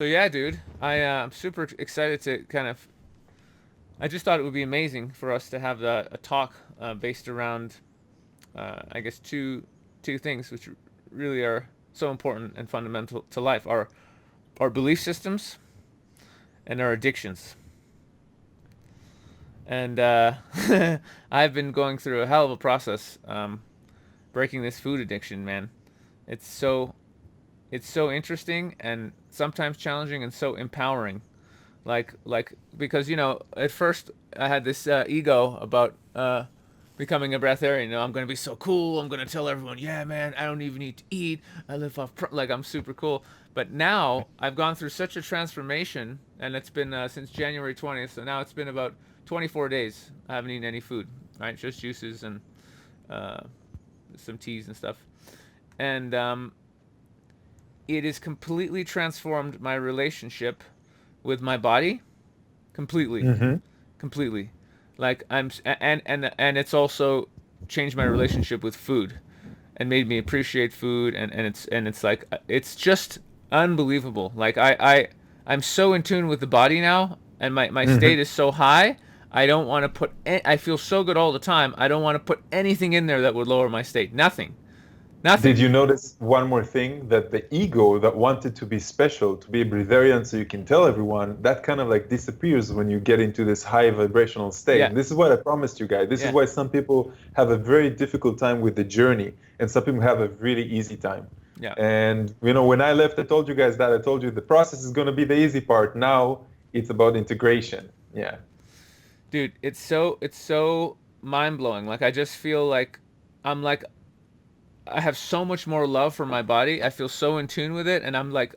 So yeah, dude, I'm super excited to kind of. I just thought it would be amazing for us to have a talk based around, I guess two things which really are so important and fundamental to life: our belief systems and our addictions. And I've been going through a hell of a process breaking this food addiction, man. It's so it's so interesting and sometimes challenging and so empowering. Like because at first I had this ego about becoming a breatharian. I'm going to be so cool. I'm going to tell everyone, yeah, man, I don't even need to eat. I live off like I'm super cool. But now I've gone through such a transformation, and it's been since January 20th. So now it's been about 24 days. I haven't eaten any food, right? Just juices and uh, some teas and stuff. And it has completely transformed my relationship with my body completely, Hmm. completely. Like and it's also changed my relationship with food and made me appreciate food, and it's like it's just unbelievable. Like I'm so in tune with the body now, and my state Hmm. is so high. I don't want to put I feel so good all the time. I don't want to put anything in there that would lower my state. Nothing. Did Nothing. you notice one more thing that the ego that wanted to be special, to be a breatharian so you can tell everyone, that kind of like disappears when you get into this high vibrational state. Yeah. And this is what I promised you guys. This is Yeah. why some people have a very difficult time with the journey, and some people have a really easy time. Yeah. And when I left, I told you guys that. I told you the process is going to be the easy part. Now it's about integration. Yeah. Dude, it's so mind-blowing. Like I just feel like I'm like I have so much more love for my body. I feel so in tune with it, and I'm like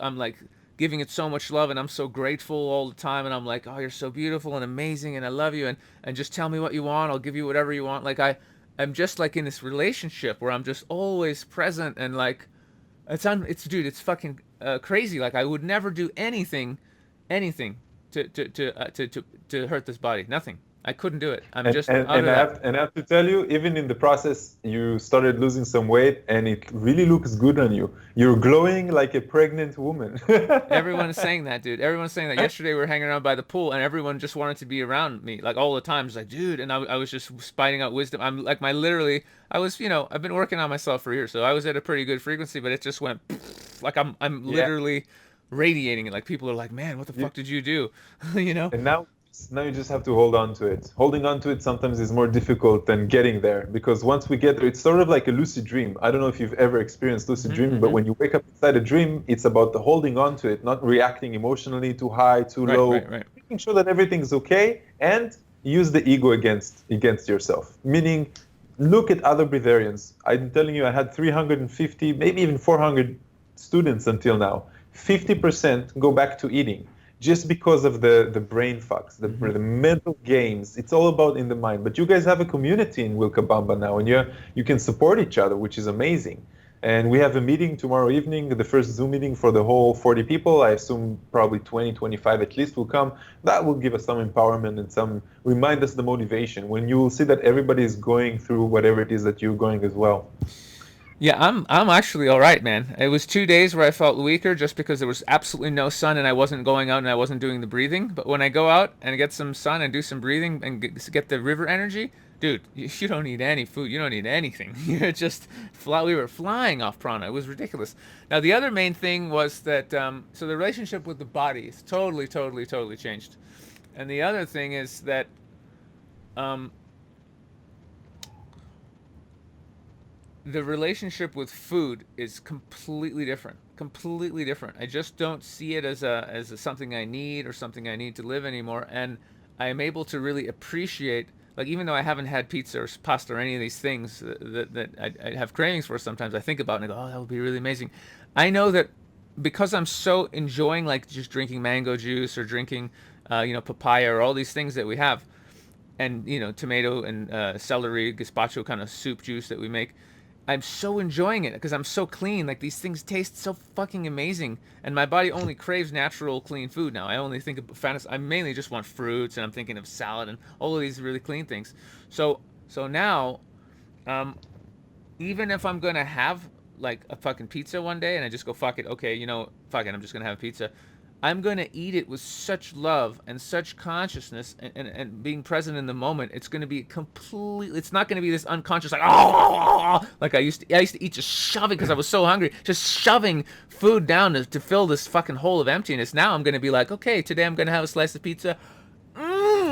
giving it so much love, and I'm so grateful all the time. And I'm like, oh, you're so beautiful and amazing, and I love you, and just tell me what you want. I'll give you whatever you want. Like I'm just like in this relationship where I'm just always present, and like it's dude, it's fucking crazy. Like I would never do anything to hurt this body. Nothing. I couldn't do it. I'm And, just and out and of I that. have and I have to tell you, even in the process, you started losing some weight, and it really looks good on you. You're glowing like a pregnant woman. Everyone is saying that, dude. Everyone's saying that. Yesterday we were hanging around by the pool, and everyone just wanted to be around me, like all the time. It's like, dude, and I was just spiting out wisdom. I'm like my literally. I was, I've been working on myself for years, so I was at a pretty good frequency, but it just went like I'm Yeah. literally radiating it. Like people are like, man, what the You, fuck did you do? you know? and now you just have to hold on to it. Holding on to it sometimes is more difficult than getting there, because once we get there, it's sort of like a lucid dream. I don't know if you've ever experienced lucid Mm-hmm, dreaming, but mm-hmm. when you wake up inside a dream, it's about the holding on to it, not reacting emotionally, too high, too Right, right, low, right. making sure that everything's okay, and use the ego against yourself. Meaning, look at other breatharians. I'm telling you, I had 350, maybe even 400 students until now. 50% go back to eating just because of the brain fucks, Mm-hmm. the mental games. It's all about in the mind. But you guys have a community in Wilkabamba now, and you can support each other, which is amazing. And we have a meeting tomorrow evening, the first Zoom meeting for the whole 40 people. I assume probably 20, 25 at least will come. That will give us some empowerment and some remind us the motivation when you will see that everybody is going through whatever it is that you're going as well. Yeah, I'm actually all right, man. It was 2 days where I felt weaker just because there was absolutely no sun and I wasn't going out and I wasn't doing the breathing. But when I go out and get some sun and do some breathing and get the river energy, dude, you don't need any food. You don't need anything. You're just fly. We were flying off prana. It was ridiculous. Now the other main thing was that so the relationship with the body is totally, totally, totally changed. And the other thing is that um, the relationship with food is completely different. Completely different. I just don't see it as something I need or something I need to live anymore. And I am able to really appreciate, like, even though I haven't had pizza or pasta or any of these things that I have cravings for sometimes, I think about it and I go, oh, that would be really amazing. I know that because I'm so enjoying, like, just drinking mango juice or drinking, papaya or all these things that we have, and tomato and celery gazpacho kind of soup juice that we make. I'm so enjoying it because I'm so clean. Like these things taste so fucking amazing, and my body only craves natural, clean food now. I only think of fantasy. I mainly just want fruits, and I'm thinking of salad and all of these really clean things. So now, um, even if I'm gonna have like a fucking pizza one day, and I just go fuck it, okay, fuck it, I'm just gonna have a pizza. I'm going to eat it with such love and such consciousness and being present in the moment. It's going to be completely, it's not going to be this unconscious, like, oh, like I used to eat just shoving because I was so hungry, just shoving food down to fill this fucking hole of emptiness. Now I'm going to be like, okay, today I'm going to have a slice of pizza.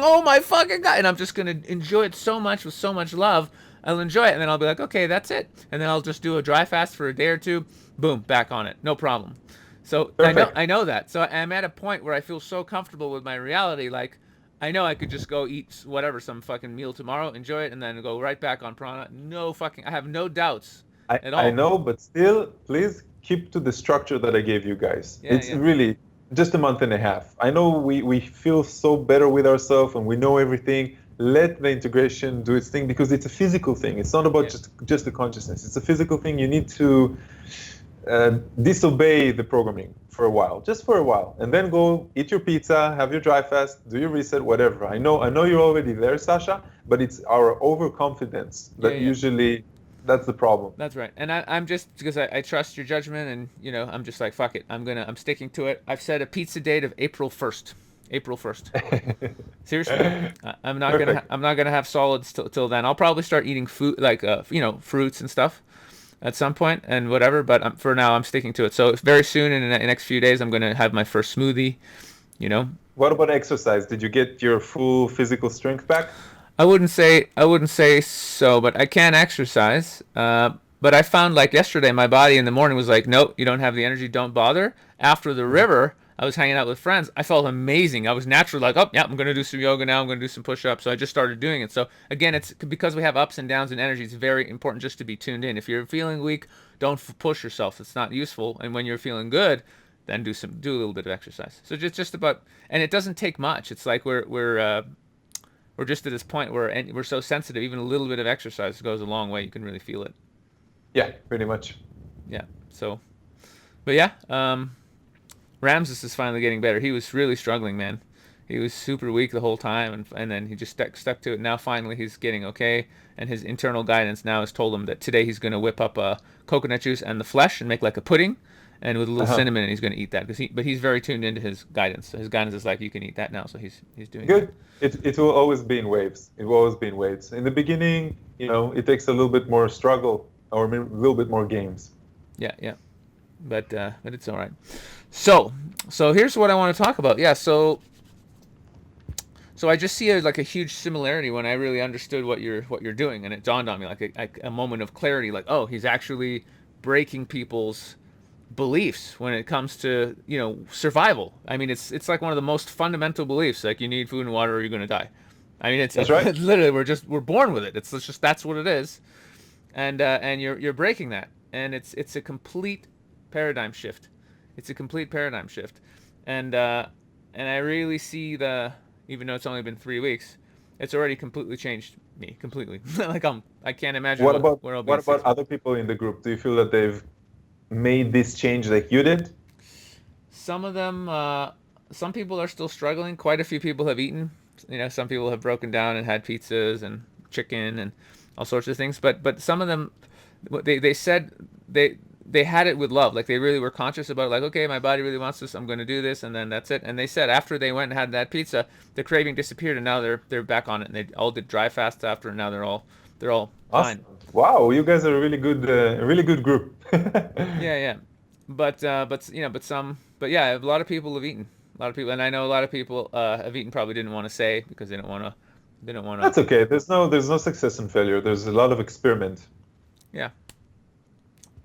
Oh my fucking god! And I'm just gonna enjoy it so much with so much love. I'll enjoy it, and then I'll be like, okay, that's it. And then I'll just do a dry fast for a day or two. Boom, back on it, no problem. So Perfect. I know that. So I'm at a point where I feel so comfortable with my reality. Like I know I could just go eat whatever, some fucking meal tomorrow, enjoy it, and then go right back on prana. No fucking, I have no doubts at I all. know, but still, please keep to the structure that I gave you guys. Yeah, It's yeah, really just a month and a half. I know we feel so better with ourselves and we know everything. Let the integration do its thing because it's a physical thing. It's not about yeah, just the consciousness. It's a physical thing. You need to disobey the programming for a while, just for a while, and then go eat your pizza, have your dry fast, do your reset, whatever. I know you're already there, Sasha, but it's our overconfidence yeah, that yeah. usually that's the problem. That's right. And I'm just because I trust your judgment, and I'm just like fuck it. I'm sticking to it. I've set a pizza date of April 1st. April 1st. Seriously, Perfect. I'm not gonna have solids till then. I'll probably start eating food like fruits and stuff at some point and whatever. But for now, I'm sticking to it. So very soon in the next few days, I'm gonna have my first smoothie. You know, What about exercise? Did you get your full physical strength back? I wouldn't say so, but I can exercise. But I found like yesterday, my body in the morning was like, nope, you don't have the energy, don't bother. After the Mhm. river, I was hanging out with friends. I felt amazing. I was naturally like, oh yeah, I'm gonna do some yoga now. I'm gonna do some push-ups. So I just started doing it. So again, it's because we have ups and downs in energy. It's very important just to be tuned in. If you're feeling weak, don't push yourself. It's not useful. And when you're feeling good, then do a little bit of exercise. So just about, and it doesn't take much. It's like we're just at this point where we're so sensitive. Even a little bit of exercise goes a long way. You can really feel it. Yeah, pretty much. Yeah. So, but yeah, Ramses is finally getting better. He was really struggling, man. He was super weak the whole time, and then he just stuck to it. Now finally he's getting okay, and his internal guidance now has told him that today he's going to whip up coconut juice and the flesh and make like a pudding, and with a little Uh-huh. cinnamon, and he's going to eat that but he's very tuned into his guidance. So his guidance is like you can eat that now. So he's doing that. Good. It will always be in waves. It will always be in waves. In the beginning, it takes a little bit more struggle or a little bit more games. Yeah, yeah. But it's all right. So so here's what I want to talk about. Yeah, so I just see like a huge similarity when I really understood what you're doing, and it dawned on me like a moment of clarity. Like, oh, he's actually breaking people's beliefs when it comes to survival. I mean, it's like one of the most fundamental beliefs. Like, you need food and water, or you're gonna die. I mean, That's right. literally we're born with it. It's just that's what it is, and you're breaking that, and it's a complete paradigm shift. It's a complete paradigm shift, and I really see the even though it's only been 3 weeks, it's already completely changed me completely. Like I can't imagine where I'll be What in about 6 months. other people in the group? Do you feel that they've made this change like you did? Some of them, some people are still struggling. Quite a few people have eaten. Some people have broken down and had pizzas and chicken and all sorts of things. But some of them, they said they had it with love. Like, they really were conscious about it. Like, okay, my body really wants this. I'm going to do this, and then that's it. And they said after they went and had that pizza, the craving disappeared, and now they're back on it. And they all did dry fasts after, and now they're all fine. Awesome. Wow, you guys are a really good group. Yeah, yeah. But but yeah, a lot of people have eaten. A lot of people, and I know a lot of people have eaten, probably didn't want to say because they don't want to. That's okay. There's no success and failure. There's a lot of experiment. Yeah,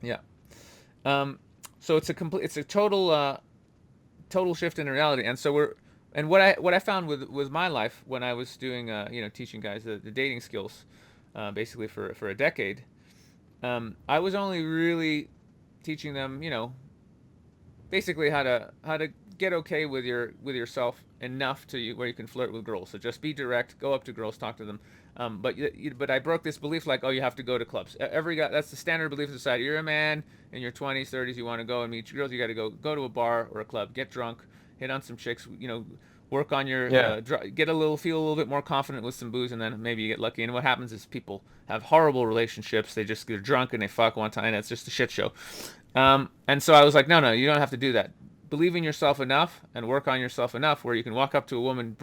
yeah. Um, so it's a total shift in reality, and so and what I found with my life when I was doing teaching guys the dating skills, basically for a decade, I was only really teaching them, basically how to get okay with yourself enough where you can flirt with girls. So just be direct, go up to girls, talk to them. But I broke this belief like, oh, you have to go to clubs. Every guy, that's the standard belief in society. You're a man in your 20s, 30s, you want to go and meet girls. You got to go to a bar or a club, get drunk, hit on some chicks. Work on your Yeah. feel a little bit more confident with some booze, and then maybe you get lucky. And what happens is people have horrible relationships. They just get drunk and they fuck one time. And it's just a shit show. And so I was like, no, no, you don't have to do that. believe in yourself enough and work on yourself enough where you can walk up to a woman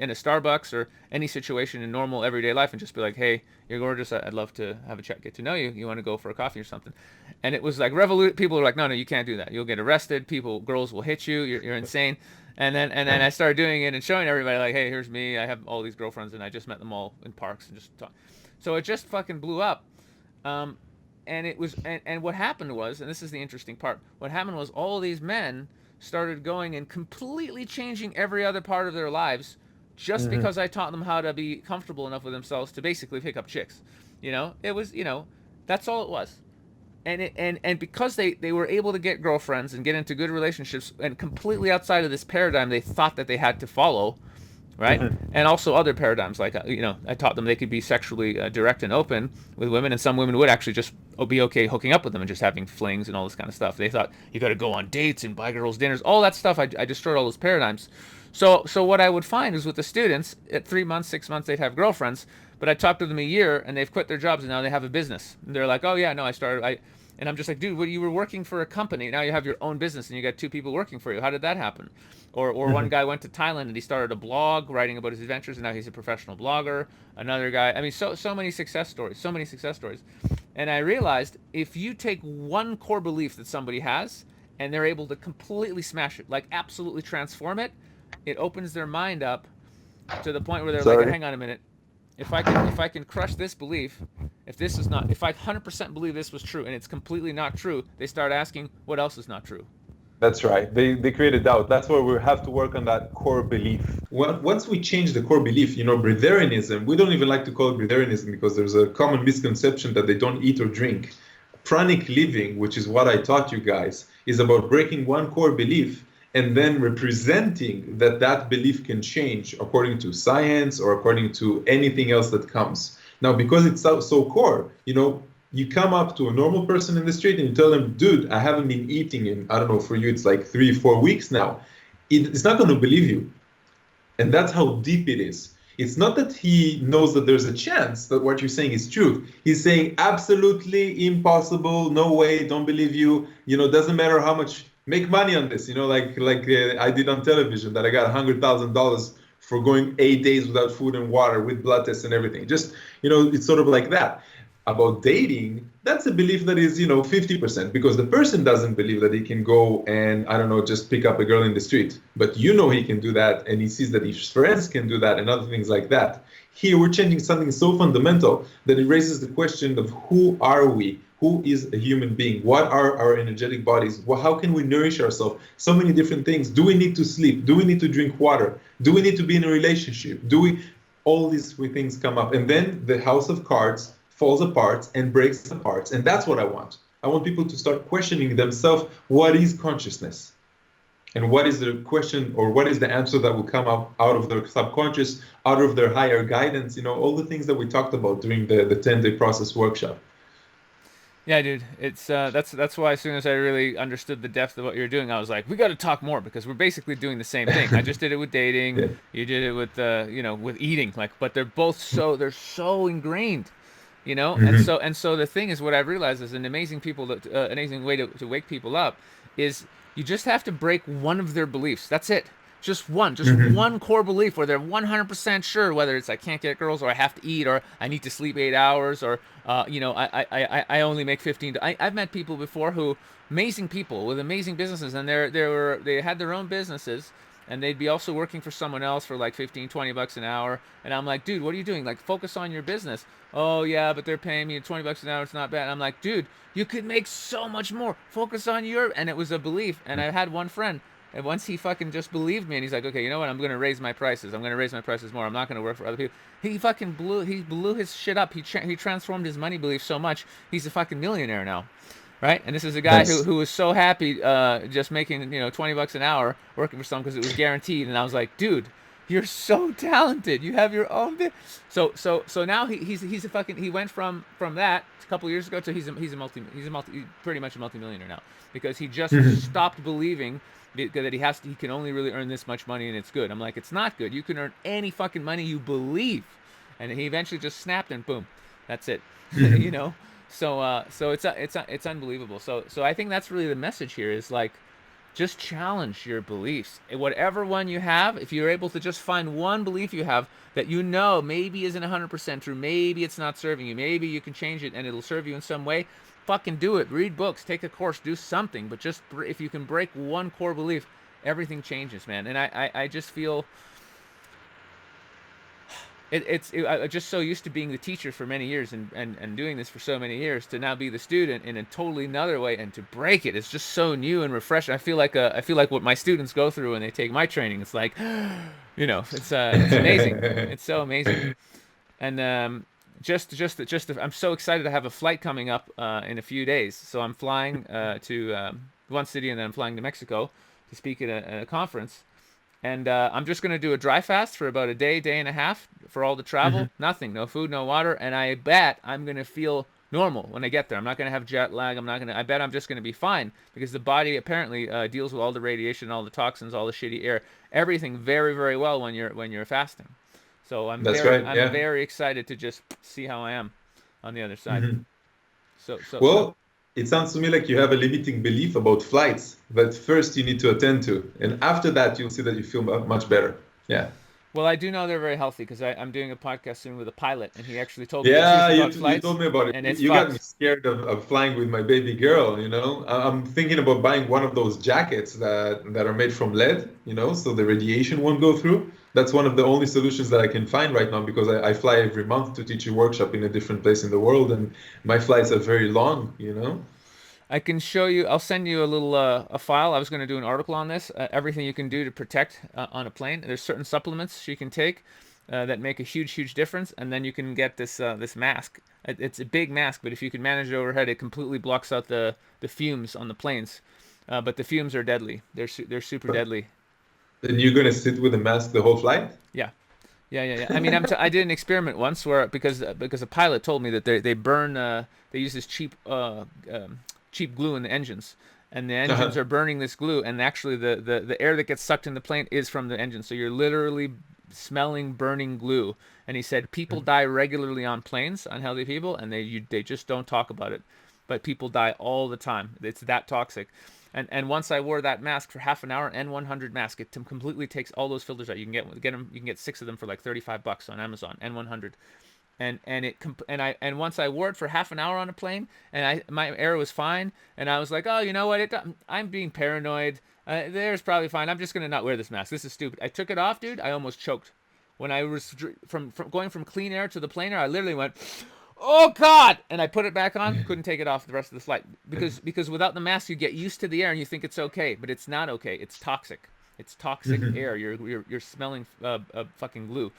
in a Starbucks or any situation in normal everyday life and just be like, "Hey, you're gorgeous. I'd love to have a chat, get to know you. You want to go for a coffee or something?" And it was like revolut. People were like, "No, no, you can't do that. You'll get arrested. Girls will hit you. You're insane." And then I started doing it and showing everybody like, "Hey, here's me. I have all these girlfriends and I just met them all in parks and just talk." So it just fucking blew up. Um, and it was and what happened was, and this is the interesting part, what happened was all these men started going and completely changing every other part of their lives just Hmm. because I taught them how to be comfortable enough with themselves to basically pick up chicks. It was, that's all it was. And because they were able to get girlfriends and get into good relationships and completely outside of this paradigm they thought that they had to follow, right? Hmm. And also other paradigms like I taught them they could be sexually direct and open with women, and some women would actually just be okay hooking up with them and just having flings and all this kind of stuff. They thought you got to go on dates and buy girls dinners, all that stuff. I destroyed all those paradigms. So what I would find is with the students at 3 months, 6 months they'd have girlfriends, but I talked to them a year and they've quit their jobs and now they have a business. And they're like, oh yeah, no, and I'm just like, dude, you were working for a company. Now you have your own business and you got two people working for you. How did that happen? Or one Hmm. guy went to Thailand and he started a blog writing about his adventures and now he's a professional blogger. Another guy, I mean, so many success stories, so many success stories. And I realized if you take one core belief that somebody has and they're able to completely smash it, like absolutely transform it, it opens their mind up to the point where they're like, Sorry. hang on a minute, if I can crush this belief, if I 100% believe this was true and it's completely not true, they start asking what else is not true. That's right. They create a doubt. That's where we have to work on that core belief. Once we change the core belief, breatharianism, we don't even like to call it breatharianism because there's a common misconception that they don't eat or drink. Pranic living, which is what I taught you guys, is about breaking one core belief and then representing that that belief can change according to science or according to anything else that comes. Now, because it's so core, you come up to a normal person in the street and you tell them, dude, I haven't been eating in, I don't know, for you, it's like 3, 4 weeks now. It's not going to believe you. And that's how deep it is. It's not that he knows that there's a chance that what you're saying is true. He's saying absolutely impossible, no way, don't believe you. Doesn't matter how much, make money on this. Like I did on television that I got $100,000 for going 8 days without food and water with blood tests and everything. Just it's sort of like that. About dating, that's a belief that is 50% because the person doesn't believe that he can go and I don't know just pick up a girl in the street, but he can do that and he sees that his friends can do that and other things like that. Here we're changing something so fundamental that it raises the question of who are we, who is a human being, what are our energetic bodies, how can we nourish ourselves, so many different things. Do we need to sleep, do we need to drink water, do we need to be in a relationship, do we, all these three things come up and then the house of cards falls apart and breaks apart. And that's what I want. I want people to start questioning themselves, what is consciousness? And what is the question or what is the answer that will come up out of their subconscious, out of their higher guidance, all the things that we talked about during the 10-day process workshop. Yeah, dude. It's that's why as soon as I really understood the depth of what you're doing, I was like, we got to talk more because we're basically doing the same thing. I just did it with dating, Yeah. you did it with with eating, like, but they're so ingrained, And Hmm. so the thing is, what I've realized is an amazing way to wake people up is you just have to break one of their beliefs. That's it. Just Hmm. one core belief where they're 100% sure, whether it's I can't get girls or I have to eat or I need to sleep 8 hours or I only make 15. I've met people before amazing people with amazing businesses, and they had their own businesses, and they'd be also working for someone else for like 15, $20 an hour. And I'm like, dude, what are you doing? Like, focus on your business. Oh yeah, but they're paying me $20 an hour. It's not bad. And I'm like, dude, you could make so much more. Focus on your. And it was a belief. And I had one friend. And once he fucking just believed me, and he's like, okay, you know what? I'm gonna raise my prices. I'm gonna raise my prices more. I'm not gonna work for other people. He blew his shit up. He transformed his money belief so much. He's a fucking millionaire now, right? And this is a guy who Nice. who was so happy just making $20 an hour working for someone because it was guaranteed. And I was like, dude, you're so talented. You have your own bit. So now he's a fucking he went from that a couple years ago to he's pretty much a multimillionaire now because he just Hmm. stopped believing that he can only really earn this much money and it's good. I'm like, it's not good. You can earn any fucking money you believe. And he eventually just snapped and boom, that's it. you Hmm. know. So it's unbelievable. So I think that's really the message here is like Just challenge your beliefs. Whatever one you have, if you're able to just find one belief you have that you know maybe isn't 100% true, maybe it's not serving you, maybe you can change it and it'll serve you in some way, fucking do it. Read books, take a course, do something. But just if you can break one core belief, everything changes, man. And I just feel I'm just so used to being the teacher for many years and doing this for so many years to now be the student in a totally another way and to break it's just so new and refreshing. I feel like what my students go through when they take my training. It's like, it's amazing. It's so amazing. And I'm so excited to have a flight coming up in a few days. So I'm flying to one city and then I'm flying to Mexico to speak at a conference. And I'm just going to do a dry fast for about a day, day and a half for all the travel. Nothing, no food, no water. And I bet I'm going to feel normal when I get there. I'm not going to have jet lag. I bet I'm just going to be fine because the body apparently deals with all the radiation, all the toxins, all the shitty air, everything very, very well when you're fasting. So That's right. I'm Yeah. very excited to just see how I am on the other side. Mhm. So Well, it sounds to me like you have a limiting belief about flights that first you need to attend to, and after that you'll see that you feel much better. Yeah. well, I do know they're very healthy because I'm doing a podcast soon with a pilot, and he actually told me the truth Yeah, about you flights, told me about it. and You it's you got me fucked. scared of flying with my baby girl, you know. I'm thinking about buying one of those jackets that are made from lead, you know, so the radiation won't go through. That's one of the only solutions that I can find right now because I fly every month to teach a workshop in a different place in the world, and my flights are very long, you know. I can show you. I'll send you a little a file. I was going to do an article on this. Everything you can do to protect on a plane. There's certain supplements you can take that make a huge difference, and then you can get this mask. It's a big mask, but if you can manage it overhead, it completely blocks out the fumes on the planes. But the fumes are deadly. They're super But deadly. then you're gonna sit with a mask the whole flight? Yeah. Yeah. I mean, I did an experiment once where because a pilot told me that they burn they use this cheap glue in the engines, and the engines Uh-huh. are burning this glue, and actually the air that gets sucked in the plane is from the engine, so you're literally smelling burning glue. And he said people die regularly on planes, unhealthy people, and they just don't talk about it, but people die all the time. It's that toxic. And once I wore that mask for half an hour, N100 mask, it completely takes all those filters out. You can get them. You can get 6 of them for like $35 on Amazon. N100, and once I wore it for half an hour on a plane, and my air was fine, and I was like, oh, you know what? I'm being paranoid. There's probably fine. I'm just gonna not wear this mask. This is stupid. I took it off, dude. I almost choked. When I was from going from clean air to the plane air, I literally went, oh God! And I put it back on. Couldn't take it off the rest of the flight because without the mask, you get used to the air and you think it's okay, but it's not okay. It's toxic. It's toxic air. You're smelling fucking glue.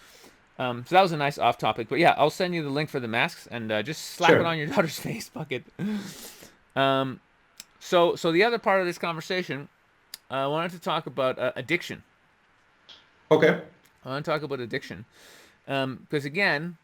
So that was a nice off topic, but yeah, I'll send you the link for the masks and just slap it Sure. on your daughter's face. Fuck it. Um, so the other part of this conversation, I wanted to talk about addiction. Okay. I want to talk about addiction because again,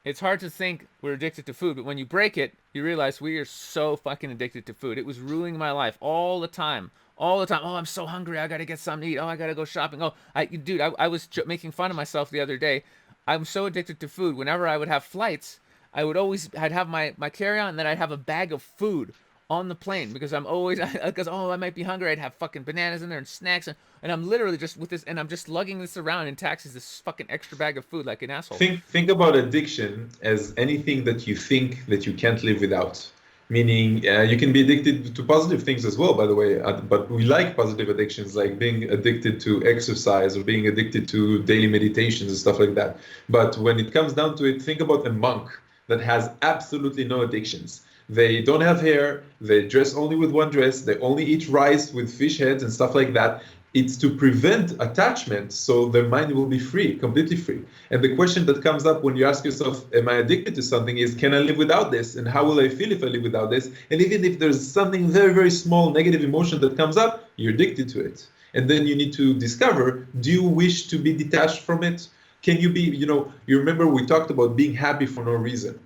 it's hard to think we're addicted to food, but when you break it, you realize we are so fucking addicted to food. It was ruling my life all the time. All the time. Oh, I'm so hungry. I gotta get something to eat. Oh, I gotta go shopping. I was making fun of myself the other day. I'm so addicted to food. Whenever I would have flights, I'd have my carry on, and then I'd have a bag of food on the plane because I'm always because oh I might be hungry. I'd have fucking bananas in there and snacks, and I'm literally just with this, and I'm just lugging this around in taxis, this fucking extra bag of food like an asshole. Think about addiction as anything that you think that you can't live without. Meaning, you can be addicted to positive things as well, by the way. But we like positive addictions, like being addicted to exercise or being addicted to daily meditations and stuff like that. But when it comes down to it, think about a monk that has absolutely no addictions. They don't have hair, they dress only with one dress, they only eat rice with fish heads and stuff like that. It's to prevent attachment so their mind will be free, completely free. And the question that comes up when you ask yourself, am I addicted to something, is can I live without this? And how will I feel if I live without this? And even if there's something very small negative emotion that comes up, you're addicted to it. And then you need to discover, do you wish to be detached from it? Can you be, you remember we talked about being happy for no reason.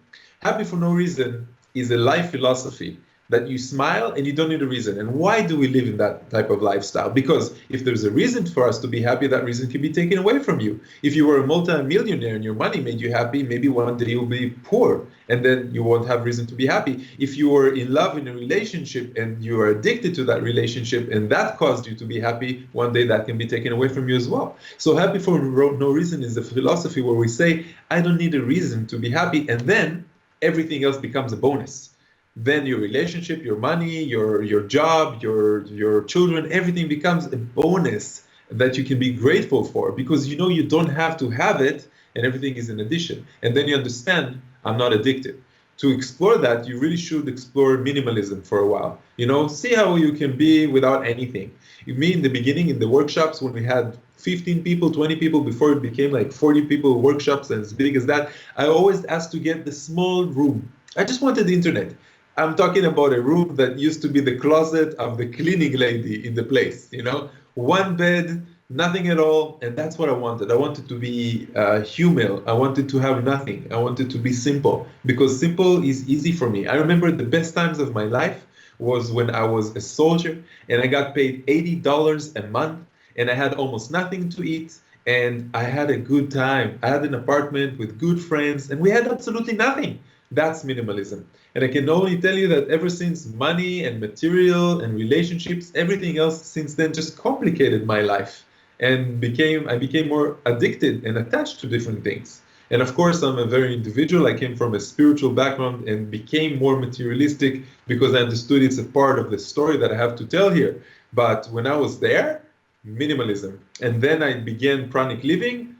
Happy for no reason is a life philosophy that you smile and you don't need a reason. And why do we live in that type of lifestyle? Because if there's a reason for us to be happy, that reason can be taken away from you. If you were a multi-millionaire and your money made you happy, maybe one day you'll be poor and then you won't have reason to be happy. If you were in love in a relationship and you are addicted to that relationship and that caused you to be happy, one day that can be taken away from you as well. So happy for no reason is a philosophy where we say, I don't need a reason to be happy, and then everything else becomes a bonus. Then your relationship, your money, your job, your children, everything becomes a bonus that you can be grateful for, because you know you don't have to have it and everything is an addition. And then you understand, I'm not addicted. To explore that, you really should explore minimalism for a while. You know, see how you can be without anything. Me in the beginning, in the workshops, when we had 15 people, 20 people, before it became like 40 people workshops and as big as that, I always asked to get the small room. I just wanted the internet. I'm talking about a room that used to be the closet of the cleaning lady in the place, you know, one bed, nothing at all. And that's what I wanted. I wanted to be human. I wanted to have nothing. I wanted to be simple, because simple is easy for me. I remember the best times of my life was when I was a soldier and I got paid $80 a month and I had almost nothing to eat. And I had a good time. I had an apartment with good friends and we had absolutely nothing. That's minimalism. And I can only tell you that ever since money and material and relationships, everything else since then just complicated my life and I became more addicted and attached to different things. And of course, I'm a very individual. I came from a spiritual background and became more materialistic because I understood it's a part of the story that I have to tell here. But when I was there, minimalism. And then I began pranic living,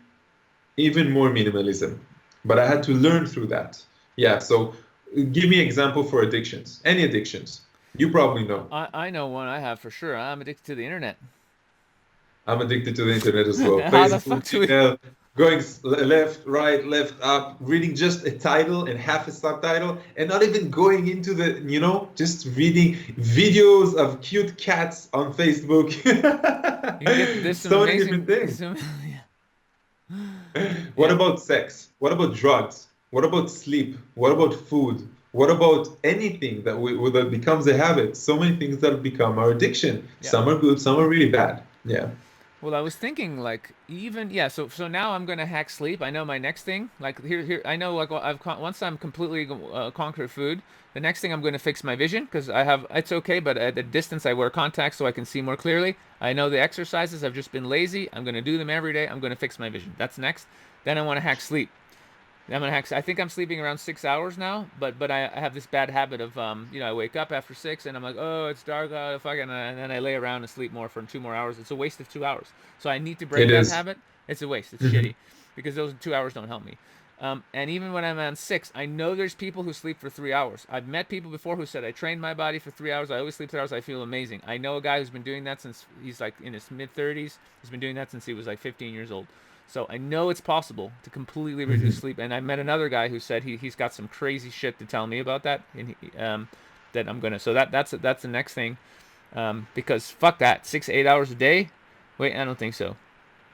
even more minimalism. But I had to learn through that. Yeah, so give me an example for addictions. Any addictions? You probably know. I know one I have for sure. I'm addicted to the internet. I'm addicted to the internet as well. How the Facebook, fuck do we? Gmail, going left, right, left, up, reading just a title and half a subtitle, and not even going into the, just reading videos of cute cats on Facebook. You can get this some So many different amazing. things. What Yeah, about sex? What about drugs? What about sleep? What about food? What about anything that becomes a habit? So many things that become our addiction. yeah. Some are good, some are really bad. Yeah. Well, I was thinking like even yeah. So now I'm gonna hack sleep. I know my next thing. Like here. I know like once I'm completely conquered food. The next thing I'm going to fix my vision because I have it's okay, but at a distance I wear contacts so I can see more clearly. I know the exercises. I've just been lazy. I'm going to do them every day. I'm going to fix my vision. That's next. Then I want to hack sleep. I'm gonna I think I'm sleeping around 6 hours now, but I have this bad habit of I wake up after 6 and I'm like, oh, it's dark, fuck, and then I lay around and sleep more for 2 more hours. It's a waste of 2 hours. So I need to break It that is. habit. It's a waste. It's Mhm. shitty because those 2 hours don't help me. And even when I'm on 6, I know there's people who sleep for 3 hours. I've met people before who said I trained my body for 3 hours. I always sleep 3 hours. I feel amazing. I know a guy who's been doing that since he's like in his mid 30s. He's been doing that since he was like 15 years old. So I know it's possible to completely reduce Mhm. sleep. And I met another guy who said he's got some crazy shit to tell me about that, and that I'm gonna. So that's the next thing, because fuck that 6 8 hours a day. Wait, I don't think so.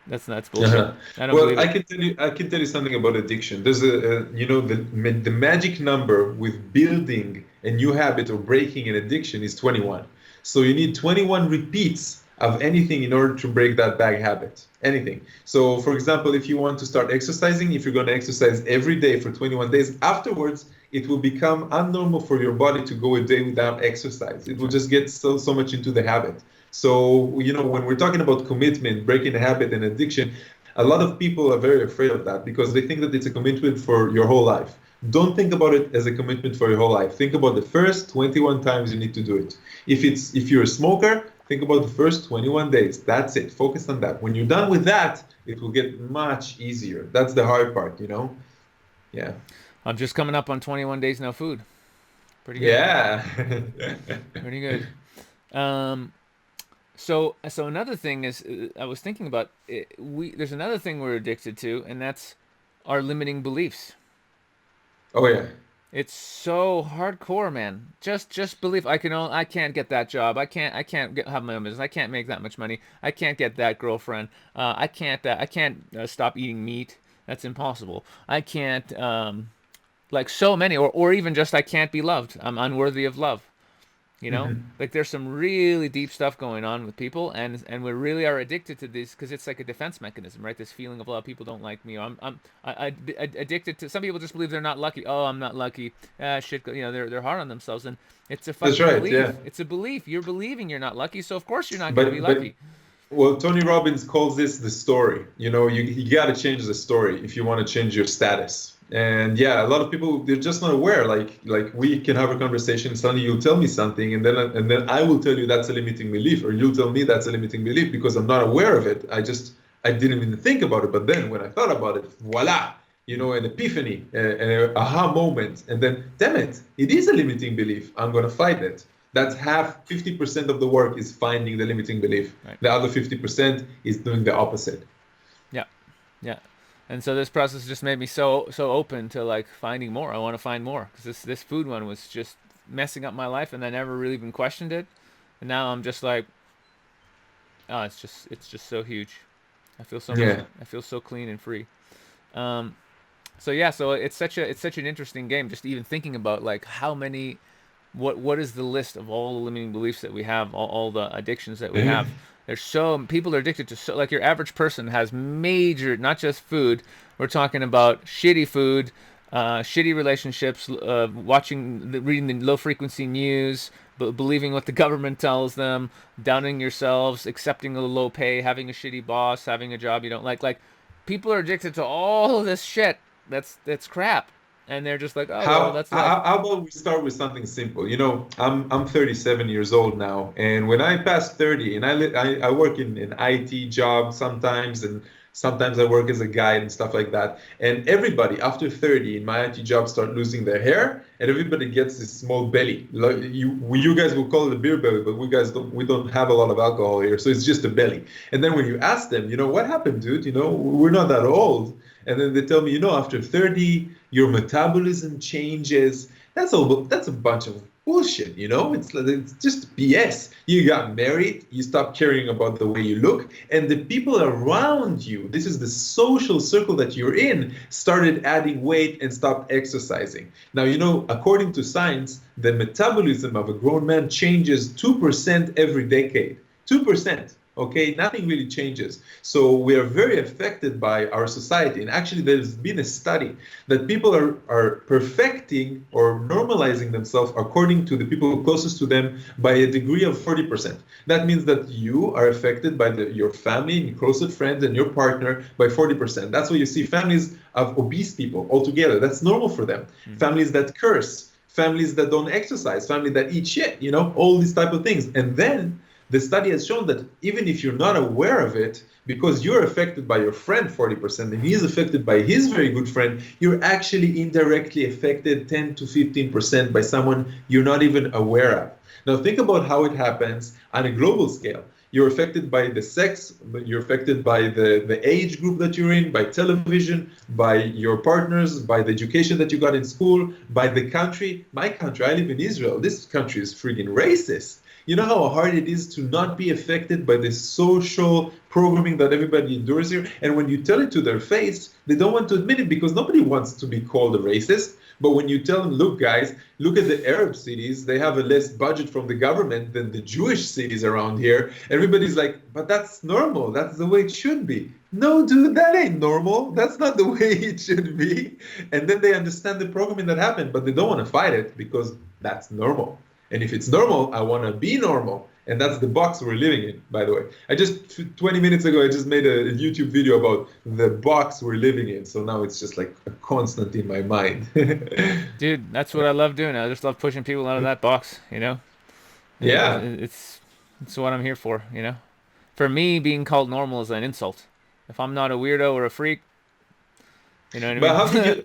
That's bullshit. Uh-huh. I don't Well, believe it. I can tell you something about addiction. There's the magic number with building a new habit or breaking an addiction is 21. So you need 21 repeats of anything in order to break that bad habit. Anything. So, for example, if you want to start exercising, if you're going to exercise every day for 21 days, afterwards it will become unnormal for your body to go a day without exercise. It That's will right. just get so much into the habit. So, when we're talking about commitment, breaking a habit and addiction, a lot of people are very afraid of that because they think that it's a commitment for your whole life. Don't think about it as a commitment for your whole life. Think about the first 21 times you need to do it. If you're a smoker, think about the first 21 days. That's it. Focus on that. When you're done with that, it will get much easier. That's the hard part. Yeah. I'm just coming up on 21 days no food. Pretty good. Yeah. Pretty good. Um, so another thing is I was thinking about we there's another thing we're addicted to, and that's our limiting beliefs. Oh yeah. It's so hardcore, man. Just believe I can't get that job. Have my own business. I can't make that much money. I can't get that girlfriend. I can't stop eating meat. That's impossible. I can't like so many or even just I can't be loved. I'm unworthy of love. You know, Hmm. like there's some really deep stuff going on with people, and we really are addicted to this because it's like a defense mechanism, right? This feeling of, oh, people don't like me, or I addicted to. Some people just believe they're not lucky. Oh, I'm not lucky. Ah, shit. You know, they're hard on themselves, and it's a That's fucking right. Yeah. belief. It's a belief. You're believing you're not lucky, so of course you're not going to be But lucky. well, Tony Robbins calls this the story. You know, you got to change the story if you want to change your status. And yeah, a lot of people they're just not aware. Like we can have a conversation. Suddenly you'll tell me something, and then I will tell you that's a limiting belief, or you'll tell me that's a limiting belief because I'm not aware of it. I didn't even think about it. But then when I thought about it, voila, you know, an epiphany, an aha moment, and then damn it, it is a limiting belief. I'm gonna fight it. That's half, 50% of the work is finding the limiting belief. Right. The other 50% is doing the opposite. Yeah. Yeah. And so this process just made me so open to like finding more. I want to find more because this food one was just messing up my life, and I never really even questioned it. And now I'm just like, oh, it's just so huge. I feel so much. Yeah. I feel so clean and free. Um, so yeah, so it's such an interesting game. Just even thinking about like how many, what is the list of all the limiting beliefs that we have, all the addictions that we have. There's so people are addicted to so like your average person has major, not just food. We're talking about shitty food, shitty relationships, reading the low frequency news, believing what the government tells them, downing yourselves, accepting a low pay, having a shitty boss, having a job you don't like. Like people are addicted to all of this shit. That's crap, and they're just like, oh well, How, that's life. how how about we start with something simple? You know, I'm 37 years old now, and when I pass 30, and I work in an IT job sometimes, and sometimes I work as a guide and stuff like that. And everybody after 30 in my IT job start losing their hair, and everybody gets this small belly. Like you guys will call it a beer belly, but we don't have a lot of alcohol here, so it's just a belly. And then when you ask them, you know, what happened, dude? You know, we're not that old. And then they tell me, you know, after 30, your metabolism changes. That's a bunch of bullshit, you know? It's just BS. You got married, you stopped caring about the way you look, and the people around you, this is the social circle that you're in, started adding weight and stopped exercising. Now, you know, according to science, the metabolism of a grown man changes 2% every decade. 2%. Okay, nothing really changes. So we are very affected by our society. And actually, there's been a study that people are perfecting or normalizing themselves according to the people closest to them by a degree of 40%. That means that you are affected by your family, your closest friends, and your partner by 40%. That's why you see families of obese people altogether. That's normal for them. Mm-hmm. Families that curse, families that don't exercise, families that eat shit, you know, all these type of things. And then the study has shown that even if you're not aware of it, because you're affected by your friend 40% and he's affected by his very good friend, you're actually indirectly affected 10 to 15% by someone you're not even aware of. Now, think about how it happens on a global scale. You're affected by the sex, you're affected by the age group that you're in, by television, by your partners, by the education that you got in school, by the country. My country, I live in Israel. This country is freaking racist. You know how hard it is to not be affected by the social programming that everybody endures here? And when you tell it to their face, they don't want to admit it because nobody wants to be called a racist. But when you tell them, look, guys, look at the Arab cities, they have a less budget from the government than the Jewish cities around here. Everybody's like, but that's normal. That's the way it should be. No, dude, that ain't normal. That's not the way it should be. And then they understand the programming that happened, but they don't want to fight it because that's normal. And if it's normal, I want to be normal. And that's the box we're living in, by the way. 20 minutes ago, I just made a YouTube video about the box we're living in. So now it's just like a constant in my mind. Dude, that's what I love doing. I just love pushing people out of that box, you know? Yeah. It's what I'm here for, you know? For me, being called normal is an insult. If I'm not a weirdo or a freak, you know what I But mean?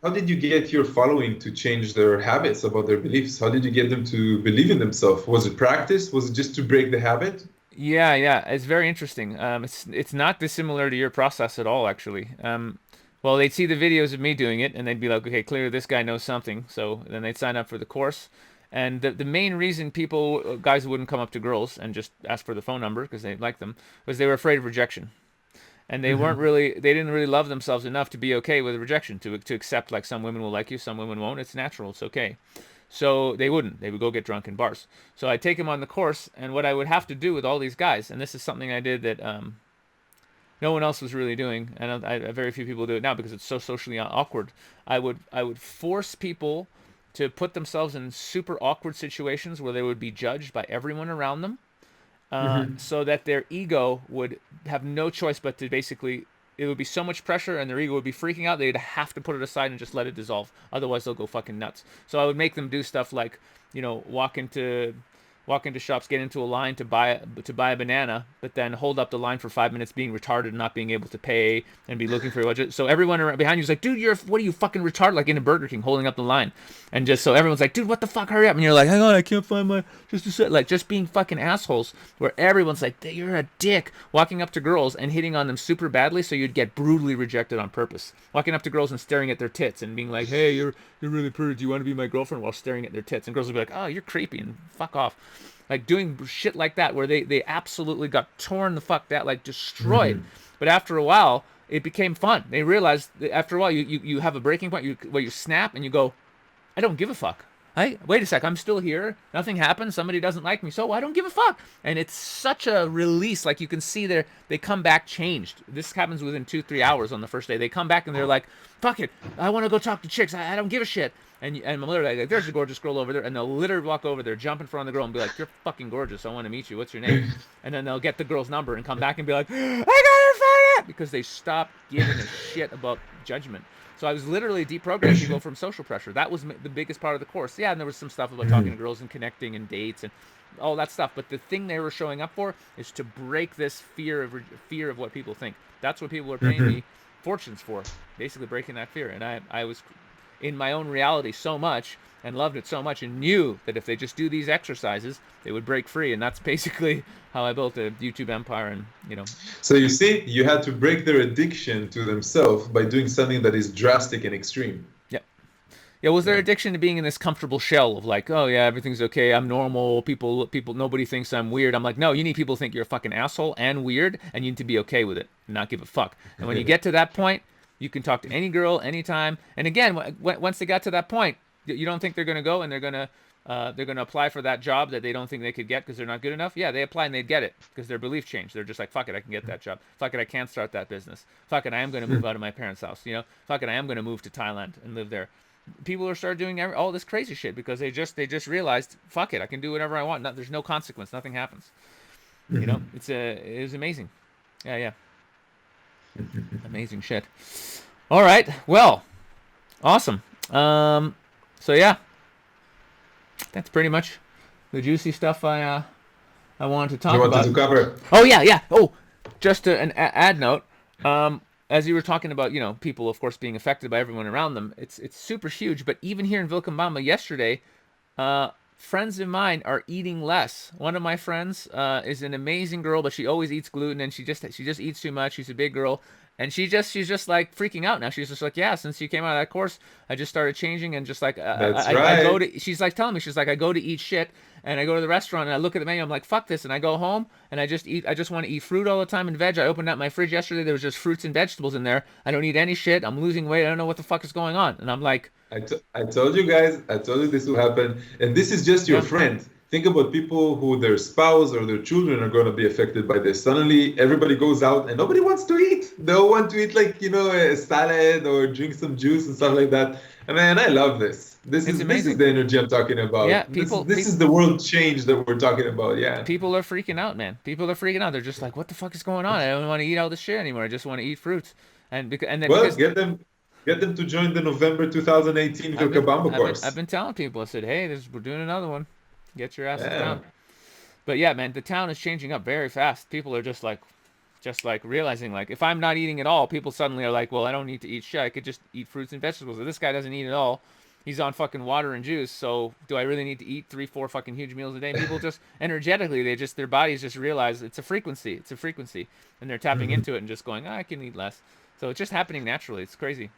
how did you get your following to change their habits about their beliefs? How did you get them to believe in themselves? Was it practice? Was it just to break the habit? Yeah, yeah, it's very interesting. It's not dissimilar to your process at all, actually. Well, they'd see the videos of me doing it, and they'd be like, okay, clearly this guy knows something. So then they'd sign up for the course. And the main reason guys wouldn't come up to girls and just ask for the phone number because they liked them, was they were afraid of rejection. And Hmm. they didn't really love themselves enough to be okay with rejection, to accept like some women will like you, some women won't. It's natural, it's okay. So they wouldn't. They would go get drunk in bars. So I'd take them on the course, and what I would have to do with all these guys, and this is something I did that no one else was really doing, and very few people do it now because it's so socially awkward. I would force people to put themselves in super awkward situations where they would be judged by everyone around them, Hmm. so that their ego would have no choice but to basically. It would be so much pressure, and their ego would be freaking out. They'd have to put it aside and just let it dissolve. Otherwise, they'll go fucking nuts. So I would make them do stuff like, walk into shops, get into a line to buy a banana, but then hold up the line for 5 minutes, being retarded and not being able to pay, and be looking for your budget. So everyone around behind you is like, "Dude, what are you fucking retarded?" Like in a Burger King, holding up the line, and just so everyone's like, "Dude, what the fuck? Hurry up!" And you're like, "Hang on, I can't find my just a set." Like just being fucking assholes, where everyone's like, "You're a dick," walking up to girls and hitting on them super badly, so you'd get brutally rejected on purpose. Walking up to girls and staring at their tits and being like, "Hey, you're really pretty. Do you want to be my girlfriend?" While staring at their tits, and girls would be like, "Oh, you're creepy," and fuck off. Like doing shit like that where they absolutely got torn the fuck that, like destroyed. Hmm. But after a while it became fun. They realized that after a while you have a breaking point where you snap and you go, I don't give a fuck. Hey, wait a sec, I'm still here. Nothing happened. Somebody doesn't like me, so I don't give a fuck. And it's such a release. Like you can see they come back changed. This happens within 2-3 hours on the first day. They come back and they're like, "Fuck it, I want to go talk to chicks. I don't give a shit." And I'm literally like, "There's a gorgeous girl over there," and they'll literally walk over there, jump in front of the girl, and be like, "You're fucking gorgeous. I want to meet you. What's your name?" And then they'll get the girl's number and come back and be like, "I got her fired," because they stopped giving a shit about judgment. So I was literally deprogramming people from social pressure. That was the biggest part of the course. Yeah, and there was some stuff about talking to Hmm. girls and connecting and dates and all that stuff. But the thing they were showing up for is to break this fear of what people think. That's what people are paying Hmm. me fortunes for, basically breaking that fear. And I was in my own reality so much and loved it so much and knew that if they just do these exercises, they would break free. And that's basically how I built a YouTube empire. And So you see, you had to break their addiction to themselves by doing something that is drastic and extreme. yeah, yeah, was their Yeah. addiction to being in this comfortable shell of like, oh yeah, everything's okay, I'm normal, people, nobody thinks I'm weird. I'm like, no, you need people to think you're a fucking asshole and weird, and you need to be okay with it and not give a fuck. And when you get to that point, you can talk to any girl anytime. And again, once they got to that point, you don't think they're gonna go and they're gonna apply for that job that they don't think they could get because they're not good enough. Yeah, they apply and they'd get it because their belief changed. They're just like, fuck it, I can get that job. Fuck it, I can't start that business. Fuck it, I am gonna move out of my parents' house. Fuck it, I am gonna move to Thailand and live there. People are start doing all this crazy shit because they just realized, fuck it, I can do whatever I want. There's no consequence. Nothing happens. Hmm. It was amazing. Yeah, yeah, amazing shit. All right, well, awesome. So yeah, that's pretty much the juicy stuff I wanted to You talk wanted about. to cover? Oh yeah, yeah. Oh, just an ad note. As you were talking about, people, of course, being affected by everyone around them, it's super huge. But even here in Vilcabamba yesterday, friends of mine are eating less. One of my friends is an amazing girl, but she always eats gluten, and she just eats too much. She's a big girl, and she's just like freaking out now. She's just like, yeah, since you came out of that course, I just started changing, and just like That's I right. go to. She's like telling me, she's like, I go to eat shit, and I go to the restaurant and I look at the menu. I'm like, fuck this, and I go home and I just eat. I just want to eat fruit all the time and veg. I opened up my fridge yesterday. There was just fruits and vegetables in there. I don't eat any shit. I'm losing weight. I don't know what the fuck is going on, and I'm like, I told you guys, I told you this will happen. And this is just your yeah. friend. Think about people who their spouse or their children are going to be affected by this. Suddenly, everybody goes out and nobody wants to eat. They all want to eat, like, a salad or drink some juice and stuff like that. And man, I love this. It's This is amazing. the energy I'm talking Yeah, about. people, This people, is the world change that we're talking about. Yeah. people are freaking out, man. People are freaking out. They're just like, what the fuck is going on? I don't want to eat all this shit anymore. I just want to eat fruits, and then Well, because get them to join the November 2018 I've been Vilcabamba I've been I've course. been telling people. I said, hey, we're doing another one. Get your asses Yeah. down. But yeah, man, the town is changing up very fast. People are just like realizing, like, if I'm not eating at all, people suddenly are like, well, I don't need to eat shit. I could just eat fruits and vegetables. If this guy doesn't eat at all, he's on fucking water and juice. So do I really need to eat 3, 4 fucking huge meals a day? And people just energetically, their bodies just realize it's a frequency. It's a frequency, and they're tapping Mhm. into it and just going, I can eat less. So it's just happening naturally. It's crazy.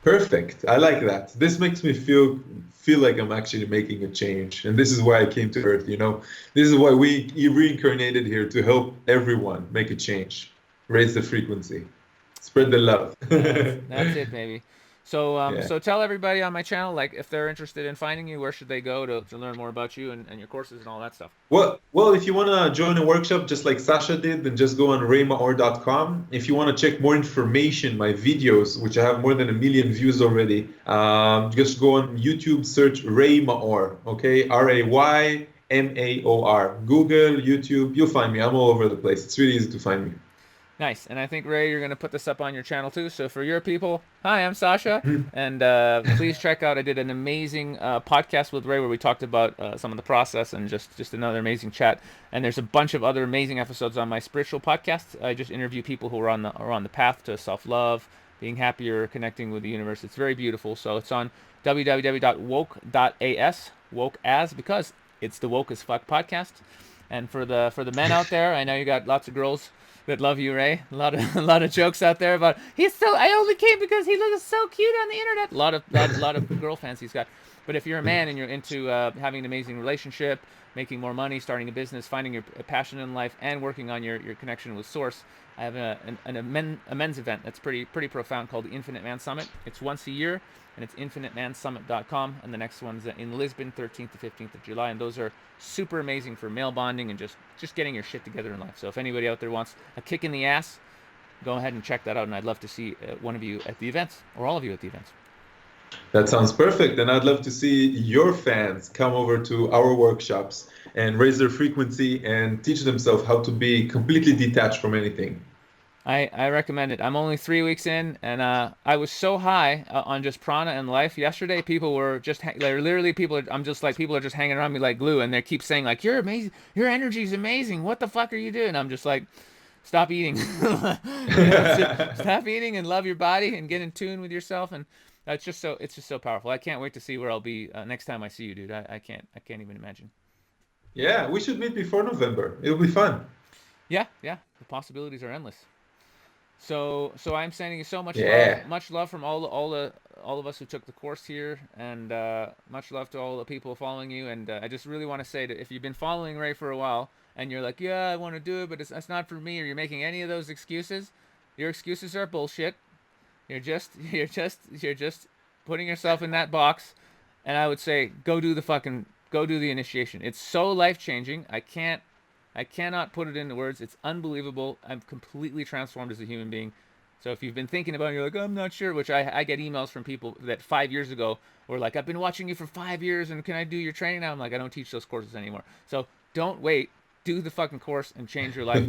Perfect. I like that. This makes me feel like I'm actually making a change. And this is why I came to Earth. This is why we reincarnated here to help everyone make a change. Raise the frequency. Spread the love. That's it, baby. Yeah. So tell everybody on my channel, like, if they're interested in finding you, where should they go to learn more about you and your courses and all that stuff? Well, if you want to join a workshop just like Sasha did, then just go on raymaor.com. If you want to check more information, my videos, which I have more than 1 million views already, just go on YouTube, search Ray Maor, okay? RayMaor. Google, YouTube, you'll find me. I'm all over the place. It's really easy to find me. Nice. And I think, Ray, you're going to put this up on your channel too. So for your people, hi, I'm Sasha. And please check out, I did an amazing podcast with Ray where we talked about some of the process and just another amazing chat. And there's a bunch of other amazing episodes on my spiritual podcast. I just interview people who are on the path to self-love, being happier, connecting with the universe. It's very beautiful. So it's on www.woke.as, woke as, because it's the Woke as Fuck podcast. And for the men out there, I know you got lots of girls that love you, Ray. A lot of a lot of jokes out there about he's so. I only came because he looks so cute on the internet. A lot of girl fans he's got. But if you're a man and you're into having an amazing relationship, making more money, starting a business, finding your passion in life, and working on your connection with Source, I have a men's event that's pretty profound called the Infinite Man Summit. It's once a year, and it's infinitemanssummit.com. And the next one's in Lisbon, 13th to 15th of July. And those are super amazing for male bonding and just getting your shit together in life. So if anybody out there wants a kick in the ass, go ahead and check that out. And I'd love to see one of you at the events, or all of you at the events. That sounds perfect. And I'd love to see your fans come over to our workshops and raise their frequency and teach themselves how to be completely detached from anything. I recommend it. I'm only 3 weeks in, and I was so high on just prana and life. Yesterday, people were just they're literally people. I'm just like people are just hanging around me like glue, and they keep saying like, "You're amazing. Your energy's amazing. What the fuck are you doing?" I'm just like, "Stop eating. Stop eating and love your body and get in tune with yourself." And it's just so powerful. I can't wait to see where I'll be next time I see you, dude. I can't even imagine. Yeah, we should meet before November. It'll be fun. Yeah, yeah. The possibilities are endless. So I'm sending you so Yeah. much love from all of us who took the course here, and much love to all the people following you. And I just really want to say that if you've been following Ray for a while and you're like, yeah, I want to do it, but it's not for me, or you're making any of those excuses, your excuses are bullshit. You're just putting yourself in that box. And I would say go do the initiation. It's so life changing. I cannot put it into words. It's unbelievable. I'm completely transformed as a human being. So if you've been thinking about it, you're like, I'm not sure, which I get emails from people that 5 years ago were like, I've been watching you for 5 years and can I do your training now? I'm like, I don't teach those courses anymore. So don't wait. Do the fucking course and change your life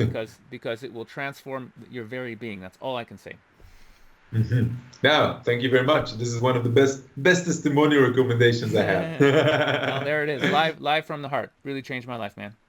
because it will transform your very being. That's all I can say. Now, thank you very much. This is one of the best testimonial recommendations I Well, have. there it is. Live from the heart. Really changed my life, man.